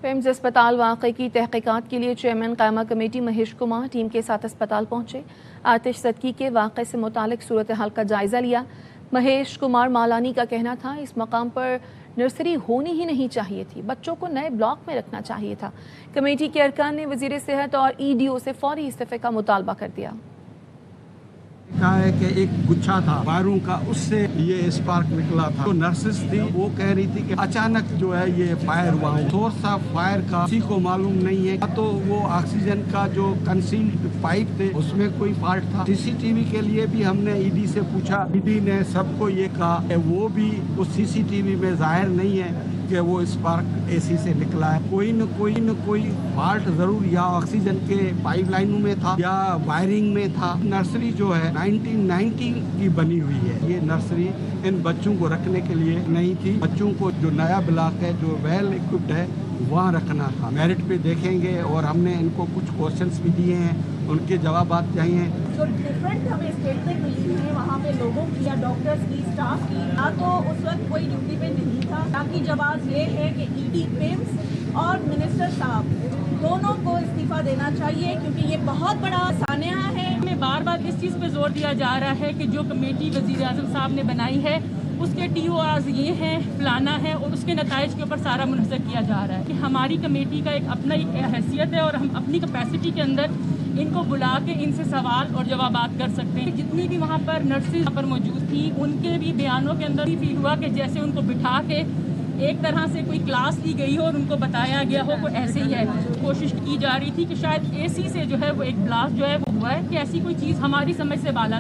پیمز اسپتال واقعے کی تحقیقات کے لیے چیئرمین قائمہ کمیٹی مہیش کمار ٹیم کے ساتھ اسپتال پہنچے۔ آتش زدگی کے واقعے سے متعلق صورتحال کا جائزہ لیا۔ مہیش کمار مالانی کا کہنا تھا اس مقام پر نرسری ہونی ہی نہیں چاہیے تھی، بچوں کو نئے بلاک میں رکھنا چاہیے تھا۔ کمیٹی کے ارکان نے وزیر صحت اور EDO سے فوری استعفے کا مطالبہ کر دیا۔ کہا ہے کہ ایک گچھا تھا وائروں کا، اس سے یہ اسپارک نکلا تھا۔ جو نرسز تھی وہ کہہ رہی تھی کہ اچانک جو ہے یہ فائر ہوا ہے۔ سورس آف فائر کا کسی کو معلوم نہیں ہے، تو وہ آکسیجن کا جو کنسیلڈ پائپ تھے اس میں کوئی فالٹ تھا۔ CCTV کے لیے بھی ہم نے ED سے پوچھا، ED نے سب کو یہ کہا کہ وہ بھی اس CCTV میں ظاہر نہیں ہے کہ وہ اسپارک AC سے نکلا ہے۔ کوئی نہ کوئی فالٹ ضرور یا آکسیجن کے پائپ لائنوں میں تھا یا وائرنگ میں تھا۔ نرسری جو ہے 1990 کی بنی ہوئی ہے۔ یہ نرسری ان بچوں کو رکھنے کے لیے نہیں تھی۔ بچوں کو جو نیا بلاک ہے جو ویل اکوپڈ ہے وہاں رکھنا تھا۔ میرٹ پہ دیکھیں گے اور ہم نے ان کو کچھ کوشچنس بھی دیے ہیں، ان کے جوابات چاہیے۔ جو ڈفرینٹ ہمیں اسٹیٹمنٹ ملی ہے وہاں پہ لوگوں کی یا ڈاکٹرز کی، اسٹاف کی، نہ تو اس وقت کوئی ڈیوٹی پہ نہیں تھا۔ باقی جواز یہ ہے کہ ED پیمز اور منسٹر صاحب دونوں کو استعفیٰ دینا چاہیے، کیونکہ یہ بہت بڑا سانحہ ہے۔ ہمیں بار بار اس چیز پہ زور دیا جا رہا ہے کہ جو کمیٹی وزیر اعظم صاحب نے بنائی ہے اس کے TORs یہ ہیں، فلانا ہے، اور اس کے نتائج کے اوپر سارا منحصر کیا جا رہا ہے کہ ہماری کمیٹی کا ایک اپنا ایک حیثیت ہے اور ہم اپنی کیپیسٹی کے اندر ان کو بلا کے ان سے سوال اور جوابات کر سکتے ہیں۔ جتنی بھی وہاں پر نرسز پر موجود تھی ان کے بھی بیانوں کے اندر یہ فیل ہوا کہ جیسے ان کو بٹھا کے ایک طرح سے کوئی کلاس لی گئی ہو اور ان کو بتایا گیا ہو کوئی ایسے ہی ہے۔ کوشش کی جا رہی تھی کہ شاید AC سے جو ہے وہ ایک بلاسٹ جو ہے وہ ہوا ہے، کہ ایسی کوئی چیز ہماری سمجھ سے بالا